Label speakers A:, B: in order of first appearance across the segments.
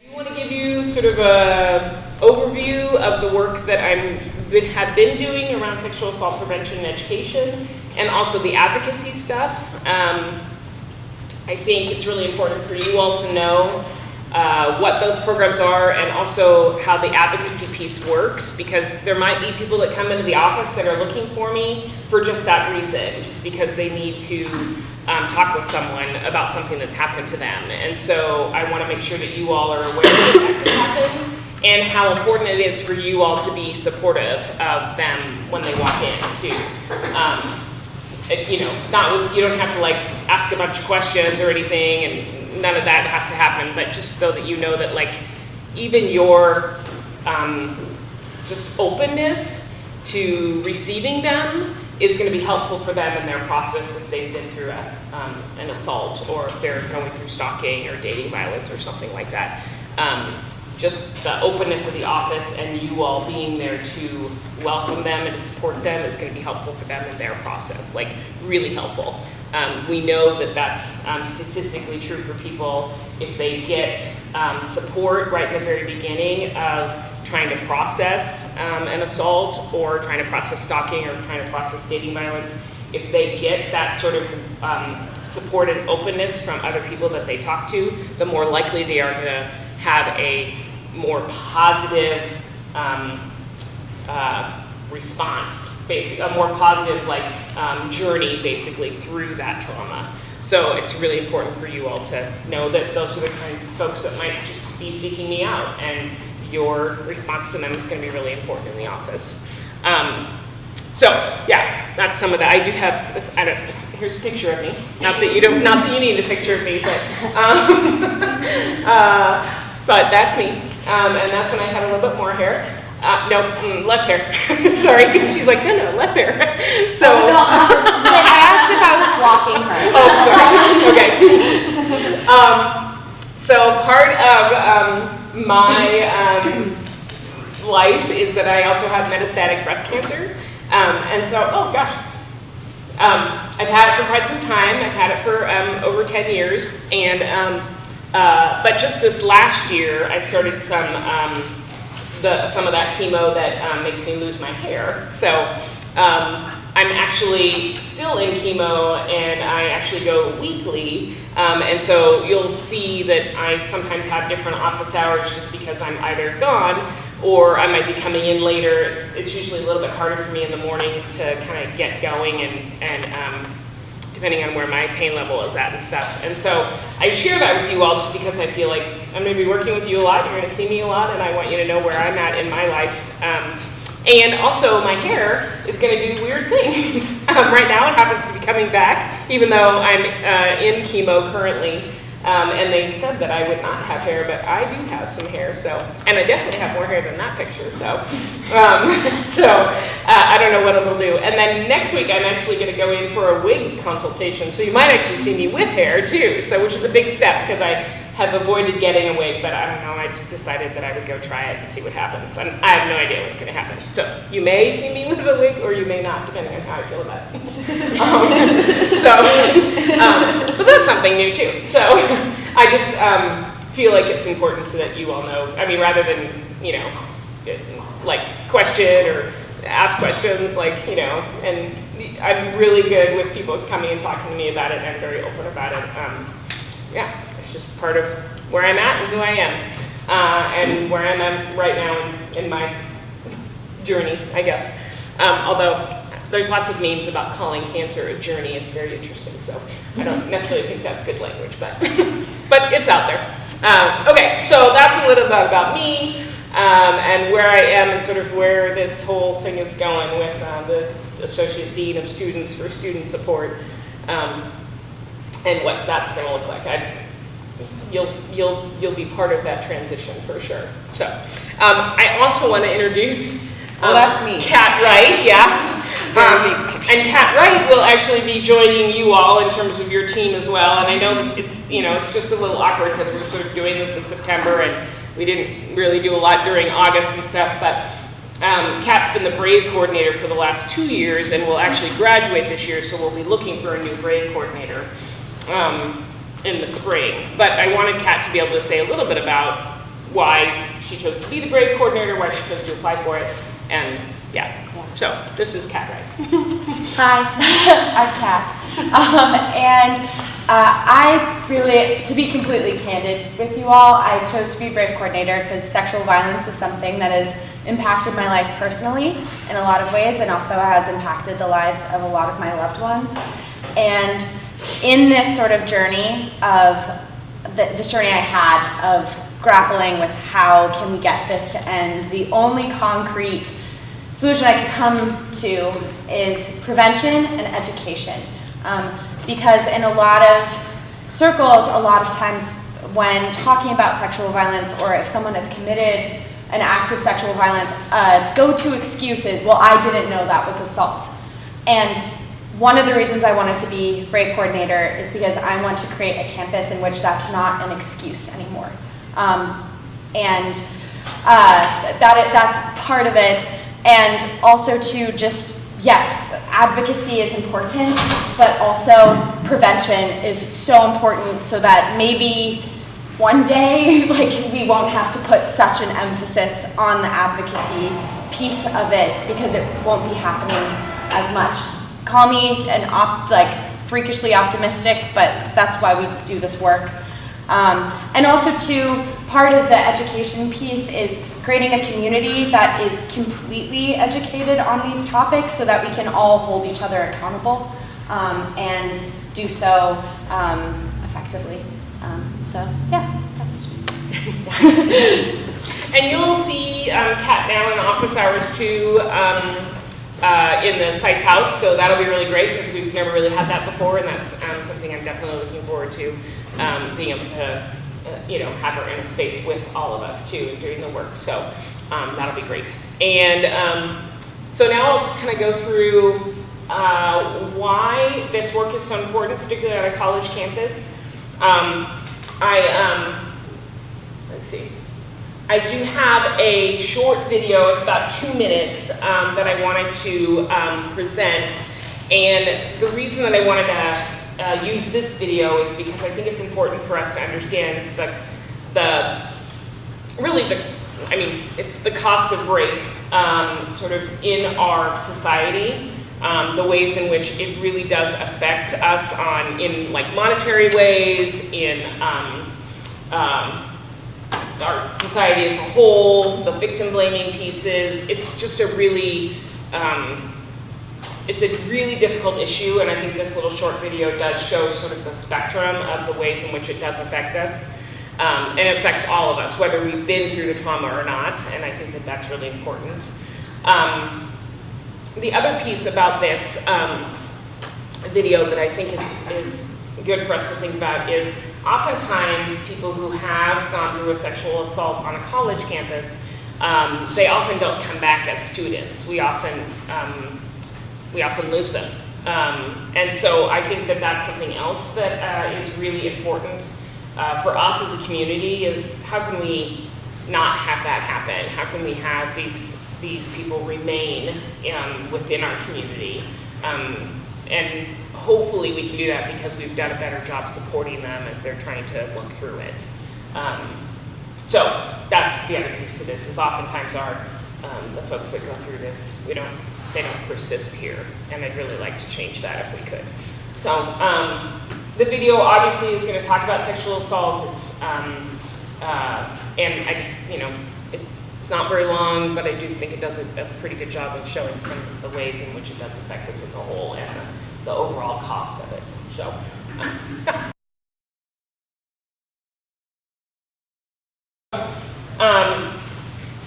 A: I want to give you sort of a overview of the work that have been doing around sexual assault prevention and education, and also the advocacy stuff. I think it's really important for you all to know what those programs are and also how the advocacy piece works, because there might be people that come into the office that are looking for me for just that reason, just because they need to talk with someone about something that's happened to them. And so I want to make sure that you all are aware that can happen and how important it is for you all to be supportive of them when they walk in too. You don't have to like ask a bunch of questions or anything, and none of that has to happen, but just so that you know that like even your just openness to receiving them is going to be helpful for them in their process if they've been through an assault, or if they're going through stalking or dating violence or something like that. Just the openness of the office and you all being there to welcome them and to support them is going to be helpful for them in their process, like really helpful. We know that that's statistically true for people if they get support right in the very beginning of trying to process an assault, or trying to process stalking, or trying to process dating violence. If they get that sort of support and openness from other people that they talk to, the more likely they are going to have a more positive response, basically, a more positive journey basically through that trauma. So it's really important for you all to know that those are the kinds of folks that might just be seeking me out, and your response to them is going to be really important in the office. So yeah, that's some of that. I do have this. Here's a picture of me. Not that you need a picture of me, but that's me. And that's when I had a little bit more hair. Less hair. Sorry. She's like, no, less hair. So
B: I asked if I was blocking her.
A: Oh, sorry. Okay. So part of my life is that I also have metastatic breast cancer. And so, oh gosh. I've had it for quite some time. I've had it for over 10 years. And but just this last year, I started some of that chemo that makes me lose my hair. So I'm actually still in chemo, and I actually go weekly. And so you'll see that I sometimes have different office hours just because I'm either gone or I might be coming in later. It's usually a little bit harder for me in the mornings to kind of get going, and depending on where my pain level is at and stuff. And so I share that with you all just because I feel like I'm going to be working with you a lot, you're going to see me a lot, and I want you to know where I'm at in my life. And also my hair is going to do weird things. Right now it happens to be coming back, even though I'm in chemo currently. And they said that I would not have hair, but I do have some hair, and I definitely have more hair than that picture, I don't know what it'll do. And then next week I'm actually going to go in for a wig consultation, so you might actually see me with hair too, which is a big step because I have avoided getting a wig, but I don't know, I just decided that I would go try it and see what happens. And I have no idea what's going to happen. So you may see me with a wig or you may not, depending on how I feel about it. But that's something new too. So I just feel like it's important so that you all know, I mean, rather than, like question or ask questions, and I'm really good with people coming and talking to me about it, and I'm very open about it. Yeah, it's just part of where I'm at and who I am, and where I'm at right now in my journey, I guess. Although there's lots of memes about calling cancer a journey. It's very interesting, so I don't necessarily think that's good language, but but it's out there. Okay, so that's a little bit about me, and where I am and sort of where this whole thing is going with the Associate Dean of Students for Student Support. And what that's going to look like. You'll be part of that transition for sure. So I also want to introduce
B: that's me.
A: Kat Wright, yeah. And Kat Wright will actually be joining you all in terms of your team as well. And I know it's just a little awkward because we're sort of doing this in September and we didn't really do a lot during August and stuff. But Kat's been the BRAVE coordinator for the last 2 years and will actually graduate this year. So we'll be looking for a new BRAVE coordinator in the spring. But I wanted Kat to be able to say a little bit about why she chose to be the Brave coordinator, why she chose to apply for it, and yeah. So this is Kat Wright.
B: Hi, I'm Kat. I really, to be completely candid with you all, I chose to be Brave coordinator because sexual violence is something that has impacted my life personally in a lot of ways and also has impacted the lives of a lot of my loved ones. And in this sort of journey of, this journey I had of grappling with how can we get this to end, the only concrete solution I could come to is prevention and education. Because in a lot of circles, a lot of times when talking about sexual violence or if someone has committed an act of sexual violence, go-to excuse is, well, I didn't know that was assault. And one of the reasons I wanted to be Brave coordinator is because I want to create a campus in which that's not an excuse anymore. That's part of it. And also to just, yes, advocacy is important, but also prevention is so important so that maybe one day, like, we won't have to put such an emphasis on the advocacy piece of it because it won't be happening as much. Call me freakishly optimistic, but that's why we do this work. And also too, part of the education piece is creating a community that is completely educated on these topics so that we can all hold each other accountable and do so effectively. So yeah, that's just.
A: And you'll see Kat now in office hours too in the SICE house, so that'll be really great because we've never really had that before, and that's something I'm definitely looking forward to, being able to have her in a space with all of us too and doing the work. So that'll be great. And so now I'll just kind of go through why this work is so important, particularly at a college campus. Let's see. I do have a short video, it's about 2 minutes, that I wanted to present. And the reason that I wanted to use this video is because I think it's important for us to understand it's the cost of rape sort of in our society, the ways in which it really does affect us in like monetary ways, in our society as a whole, the victim blaming pieces. It's just a really, it's a really difficult issue, and I think this little short video does show sort of the spectrum of the ways in which it does affect us. And it affects all of us, whether we've been through the trauma or not, and I think that that's really important. The other piece about this video that I think is good for us to think about is oftentimes people who have gone through a sexual assault on a college campus, they often don't come back as students. We often lose them. And so I think that that's something else that is really important for us as a community is how can we not have that happen? How can we have these people remain within our community? And hopefully we can do that because we've done a better job supporting them as they're trying to work through it. So that's the other piece to this is oftentimes the folks that go through this, they don't persist here, and I'd really like to change that if we could. So the video obviously is going to talk about sexual assault. It's and I just it's not very long, but I do think it does a pretty good job of showing some of the ways in which it does affect us as a whole and the overall cost of it. So.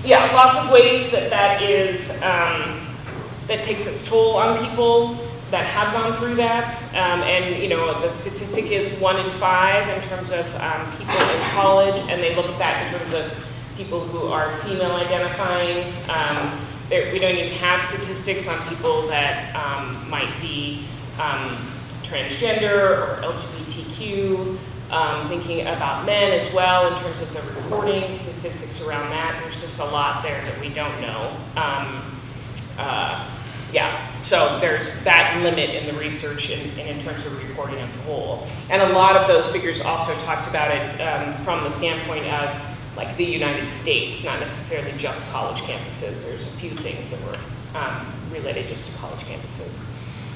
A: Yeah, lots of ways that is that takes its toll on people that have gone through that, and the statistic is 1 in 5 in terms of people in college, and they look at that in terms of people who are female identifying. We don't even have statistics on people that might be transgender or LGBTQ. Thinking about men as well in terms of the reporting statistics around that. There's just a lot there that we don't know. So there's that limit in the research and in terms of reporting as a whole. And a lot of those figures also talked about it from the standpoint of like the United States, not necessarily just college campuses. There's a few things that were related just to college campuses.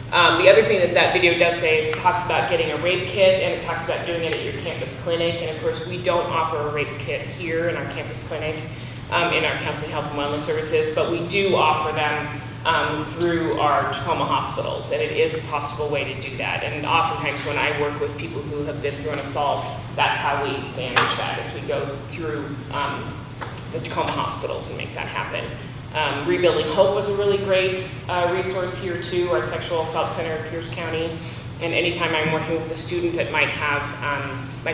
A: The other thing that that video does say is it talks about getting a rape kit, and it talks about doing it at your campus clinic. And of course, we don't offer a rape kit here in our campus clinic, in our counseling, health, and wellness services, but we do offer them through our Tacoma hospitals, and it is a possible way to do that. And oftentimes when I work with people who have been through an assault, that's how we manage that, as we go through the Tacoma hospitals and make that happen. Rebuilding Hope was a really great resource here too, our sexual assault center in Pierce County. And anytime I'm working with a student that might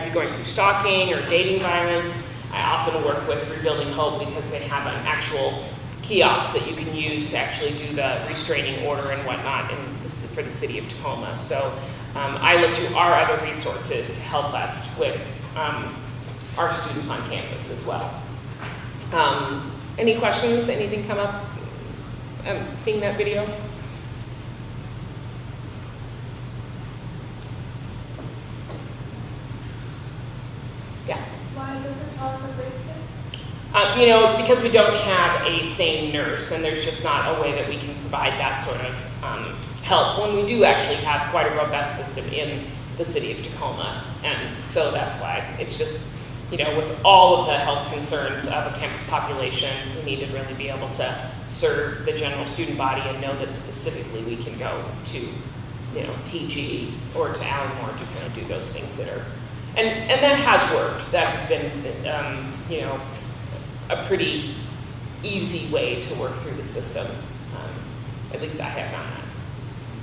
A: be going through stalking or dating violence, I often work with Rebuilding Hope because they have an actual kiosk that you can use to actually do the restraining order and whatnot for the city of Tacoma. So I look to our other resources to help us with our students on campus as well. Any questions? Anything come up seeing that video? Yeah.
C: Why doesn't offer rape kit?
A: You know, it's because we don't have a sane nurse, and there's just not a way that we can provide that sort of help when we do actually have quite a robust system in the city of Tacoma. And so that's why it's just, you know, with all of the health concerns of a campus population, we need to really be able to serve the general student body and know that specifically we can go to, you know, TG or to Allenmore to kind of do those things that are, and that has worked. That has been, you know, a pretty easy way to work through the system. At least I have found that.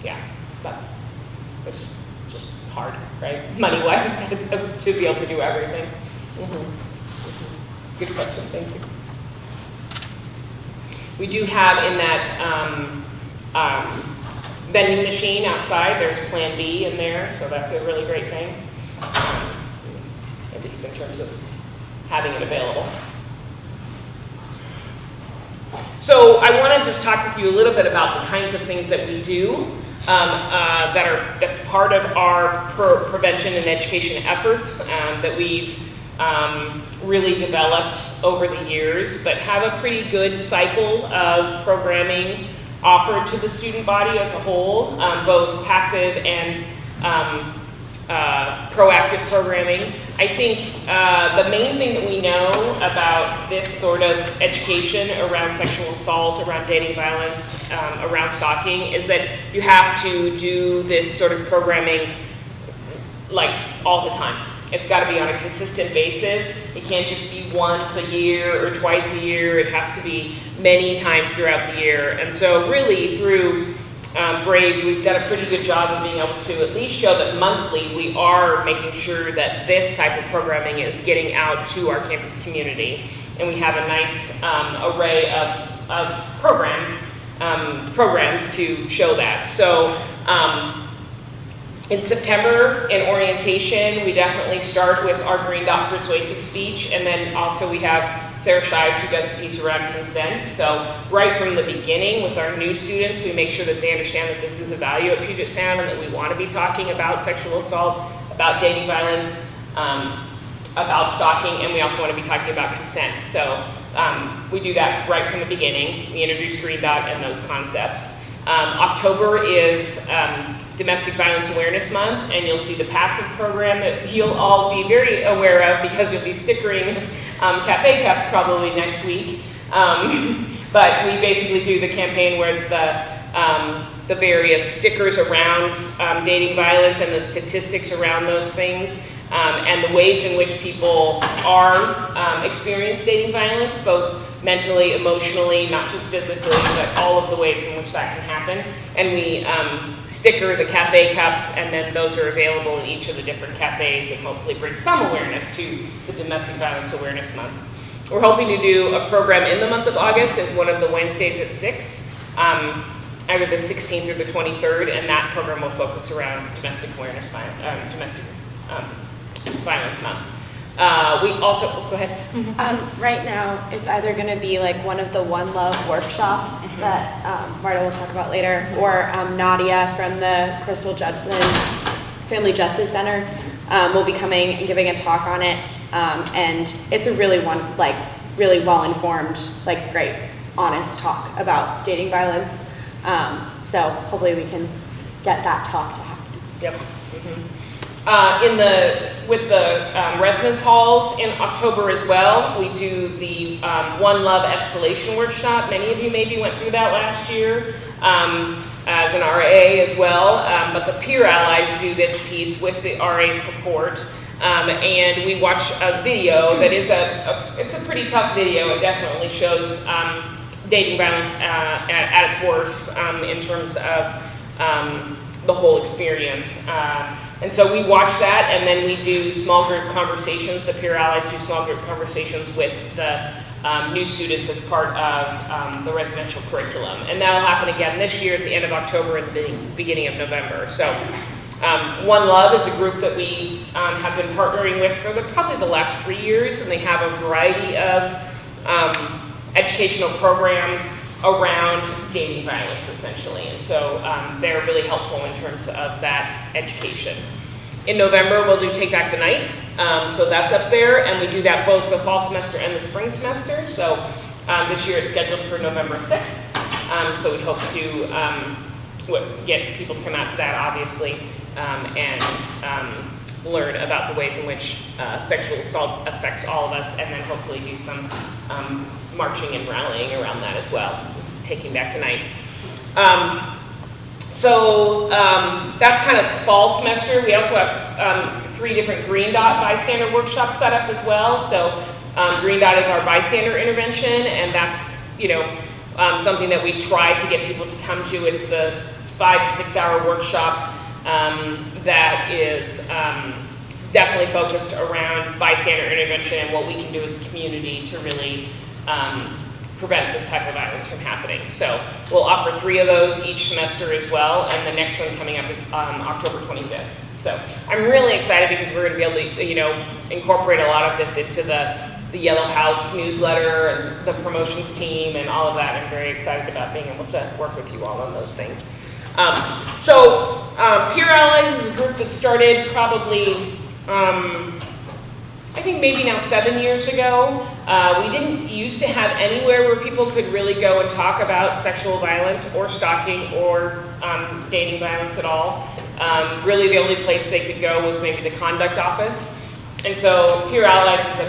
A: Yeah, but it's just hard, right? Money-wise to be able to do everything. Good question, thank you. We do have in that vending machine outside, there's Plan B in there, so that's a really great thing, at least in terms of having it available. So I want to just talk with you a little bit about the kinds of things that we do that's part of our prevention and education efforts that we've really developed over the years, but have a pretty good cycle of programming offered to the student body as a whole, both passive and proactive programming. I think the main thing that we know about this sort of education around sexual assault, around dating violence, around stalking, is that you have to do this sort of programming like all the time. It's got to be on a consistent basis. It can't just be once a year or twice a year. It has to be many times throughout the year. And so really through Brave, we've done a pretty good job of being able to at least show that monthly we are making sure that this type of programming is getting out to our campus community. And we have a nice array of programs to show that. So in September, in orientation, we definitely start with our Green Dot Persuasive Speech, and then also we have Sarah Shives who does a piece around consent. So right from the beginning with our new students, we make sure that they understand that this is a value at Puget Sound and that we want to be talking about sexual assault, about dating violence, about stalking, and we also want to be talking about consent. So we do that right from the beginning. We introduce Green Dot and those concepts. October is Domestic Violence Awareness Month, and you'll see the passive program that you'll all be very aware of because you'll be stickering cafe cups probably next week. But we basically do the campaign where it's the various stickers around dating violence and the statistics around those things, and the ways in which people are experience dating violence, both mentally, emotionally, not just physically, but all of the ways in which that can happen. And we sticker the cafe cups, and then those are available in each of the different cafes and hopefully bring some awareness to the Domestic Violence Awareness Month. We're hoping to do a program in the month of August as one of the Wednesdays at 6, either the 16th or the 23rd, and that program will focus around Domestic Violence Month. We also, go ahead.
B: Right now, it's either going to be like one of the One Love workshops that Marta will talk about later, or Nadia from the Crystal Judson Family Justice Center will be coming and giving a talk on it. and it's a really really well-informed, great, honest talk about dating violence. So hopefully we can get that talk to happen.
A: Yep. With the residence halls in October as well, we do the One Love escalation workshop. Many of you maybe went through that last year as an RA as well, but the peer allies do this piece with the RA support. And we watch a video that is it's a pretty tough video. It definitely shows dating violence at its worst in terms of the whole experience. And so we watch that, and then we do small group conversations. The peer allies do small group conversations with the new students as part of the residential curriculum. And that'll happen again this year at the end of October and the beginning of November. So One Love is a group that we have been partnering with for probably the last 3 years, and they have a variety of educational programs around dating violence, essentially. And so they're really helpful in terms of that education. In November, we'll do Take Back the Night. So that's up there, and we do that both the fall semester and the spring semester. So this year it's scheduled for November 6th. So we hope to get people to come out to that, obviously, and learn about the ways in which sexual assault affects all of us, and then hopefully do some marching and rallying around that as well, Taking Back the Night. So that's kind of fall semester. We also have 3 different Green Dot bystander workshops set up as well. So Green Dot is our bystander intervention, and that's something that we try to get people to come to. It's the 5 to 6 hour workshop that is definitely focused around bystander intervention and what we can do as a community to really prevent this type of violence from happening. So we'll offer 3 of those each semester as well, and the next one coming up is October 25th. So I'm really excited because we're going to be able to incorporate a lot of this into the Yellow House newsletter and the promotions team and all of that. I'm very excited about being able to work with you all on those things. Peer Allies is a group that started probably I think maybe now 7 years ago. We didn't used to have anywhere where people could really go and talk about sexual violence or stalking or dating violence at all. Really the only place they could go was maybe the conduct office. And so Peer Allies is a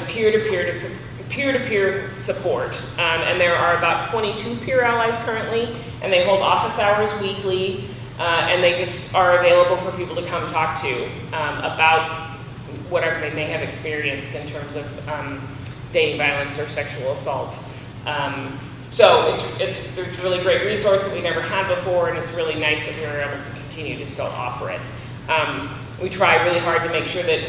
A: peer-to-peer support. And there are about 22 Peer Allies currently, and they hold office hours weekly, and they just are available for people to come talk to about whatever they may have experienced in terms of dating violence or sexual assault. So it's a really great resource that we never had before, and it's really nice that we were able to continue to still offer it. We try really hard to make sure that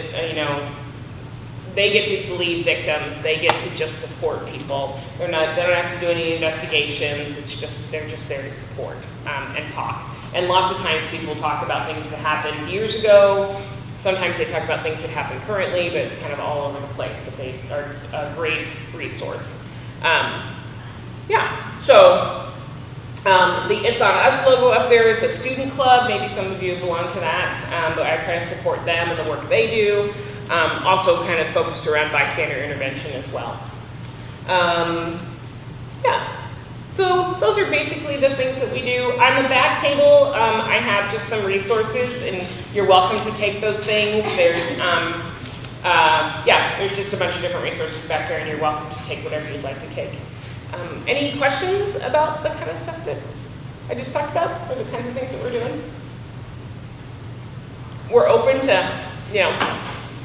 A: they get to believe victims, they get to just support people. They don't have to do any investigations. They're just there to support and talk. And lots of times people talk about things that happened years ago. Sometimes they talk about things that happen currently, but it's kind of all over the place, but they are a great resource. The It's On Us logo up there is a student club. Maybe some of you belong to that, but I try to support them and the work they do. Also kind of focused around bystander intervention as well. So those are basically the things that we do. On the back table, I have just some resources, and you're welcome to take those things. There's just a bunch of different resources back there, and you're welcome to take whatever you'd like to take. Any questions about the kind of stuff that I just talked about, or the kinds of things that we're doing? We're open to,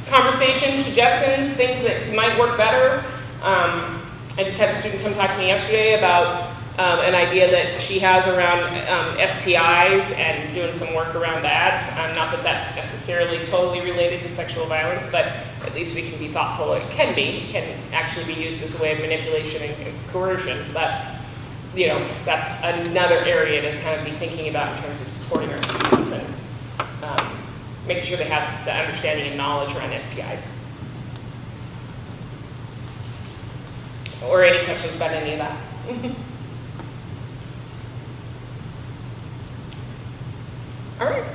A: conversation, suggestions, things that might work better. I just had a student come talk to me yesterday about an idea that she has around STIs and doing some work around that. Not that that's necessarily totally related to sexual violence, but at least we can be thoughtful. It can actually be used as a way of manipulation and coercion, but that's another area to kind of be thinking about in terms of supporting our students and making sure they have the understanding and knowledge around STIs. Or any questions about any of that? All right.